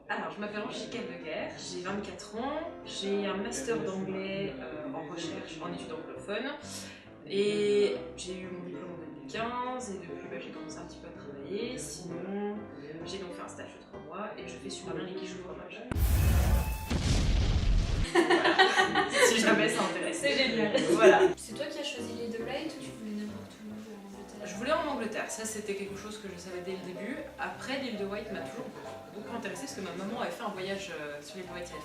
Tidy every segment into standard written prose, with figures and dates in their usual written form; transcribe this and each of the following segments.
Alors, je m'appelle Angélique Aldeguer, j'ai 24 ans, j'ai un master d'anglais en recherche en études anglophones et j'ai eu mon diplôme en 2015 et depuis j'ai commencé un petit peu à travailler. Sinon, j'ai donc fait un stage de 3 mois et je fais super bien les quiches au fromage. Voilà. Si jamais ça intéresse. C'est génial. Voilà. C'est toi qui as choisi l'île de Wight ou tu voulais n'importe où en Angleterre? Je voulais en Angleterre, ça c'était quelque chose que je savais dès le début. Après, l'île de Wight m'a toujours beaucoup intéressée parce que ma maman avait fait un voyage sur l'île de Wight il y a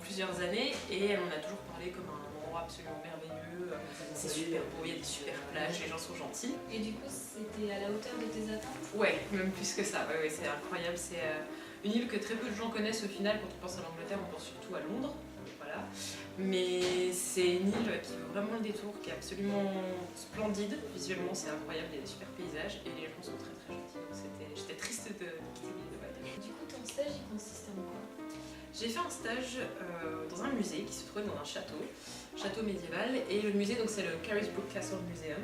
plusieurs années et elle m'en a toujours parlé comme un endroit absolument merveilleux. C'est super beau, il y a des super plages, les gens sont gentils. Et du coup, c'était à la hauteur de tes attentes? Ouais, même plus que ça, ouais, c'est incroyable. C'est une île que très peu de gens connaissent au final. Quand on pense à l'Angleterre, on pense surtout à Londres. Voilà. Mais c'est une île qui vaut vraiment le détour, qui est absolument splendide. Visuellement, c'est incroyable, il y a des super paysages et les gens sont très très gentils. Donc j'étais triste de quitter l'île de Wight. Du coup, ton stage, il consistait en quoi? J'ai fait un stage dans un musée qui se trouvait dans un château médiéval. Et le musée, donc c'est le Carisbrooke Castle Museum.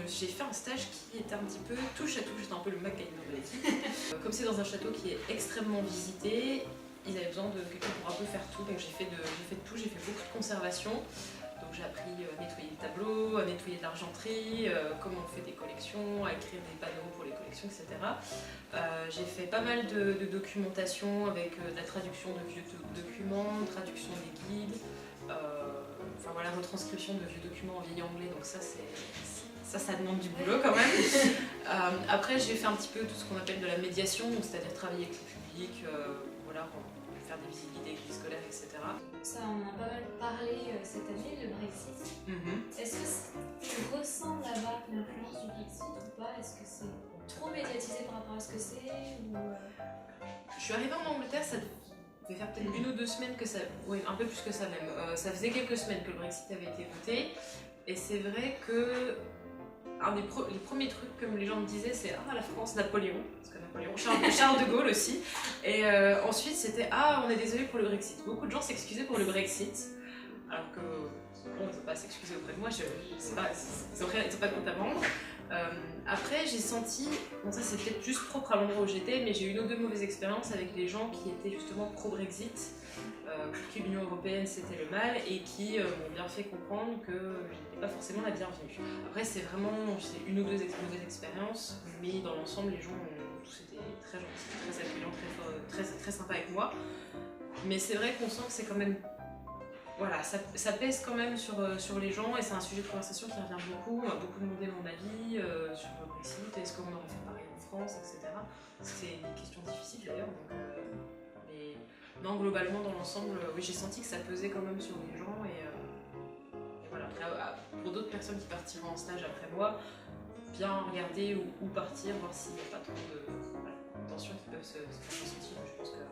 J'ai fait un stage qui était un petit peu touche à touche, j'étais un peu le MacGyver de l'équipe. Comme c'est dans un château qui est extrêmement visité, ils avaient besoin de quelqu'un pour un peu faire tout, donc j'ai fait de tout, j'ai fait beaucoup de conservation. Donc j'ai appris à nettoyer le tableau, à nettoyer de l'argenterie, comment on fait des collections, à écrire des panneaux pour les collections, etc. J'ai fait pas mal de documentation avec de la traduction de vieux documents, traduction des guides, enfin voilà, retranscription de vieux documents en vieil anglais, donc ça demande du boulot quand même. Après j'ai fait un petit peu tout ce qu'on appelle de la médiation, c'est-à-dire travailler avec le public, voilà, faire des visites guidées, des scolaires, etc. Ça, on en a pas mal parlé cette année, le Brexit. Est-ce que tu ressens là-bas l'influence du Brexit ou pas? Est-ce que c'est trop médiatisé par rapport à ce que c'est ou... Je suis arrivée en Angleterre, ça devait faire peut-être 1 ou 2 semaines que ça... Oui, un peu plus que ça même. Ça faisait quelques semaines que le Brexit avait été voté. Et c'est vrai que les premiers trucs que les gens me disaient, c'est « Ah, la France, Napoléon », parce que Napoléon, Charles de Gaulle aussi. Et ensuite, c'était « Ah, on est désolé pour le Brexit ». Beaucoup de gens s'excusaient pour le Brexit, alors que bon, ils n'ont pas à s'excuser auprès de moi, ils n'ont pas de compte à rendre. Après, j'ai senti, bon ça c'est peut-être juste propre à l'endroit où j'étais, mais j'ai eu 1 ou 2 mauvaises expériences avec les gens qui étaient justement pro-Brexit, que l'Union Européenne c'était le mal, et qui m'ont bien fait comprendre que je n'étais pas forcément la bienvenue. Après c'est vraiment 1 ou 2 mauvaises expériences, mais dans l'ensemble les gens ont tous été très gentils, très accueillants, très sympas avec moi. Mais c'est vrai qu'on sent que c'est quand même... Voilà, ça pèse quand même sur les gens et c'est un sujet de conversation qui revient beaucoup. On m'a beaucoup demandé mon avis sur le Brexit, est-ce qu'on aurait fait pareil en France, etc. C'est des questions difficiles d'ailleurs. Mais non, globalement, dans l'ensemble, oui, j'ai senti que ça pesait quand même sur les gens. Et voilà, après, pour d'autres personnes qui partiront en stage après moi, bien regarder où partir, voir s'il n'y a pas trop de tensions qui peuvent se faire ressentir. Je pense que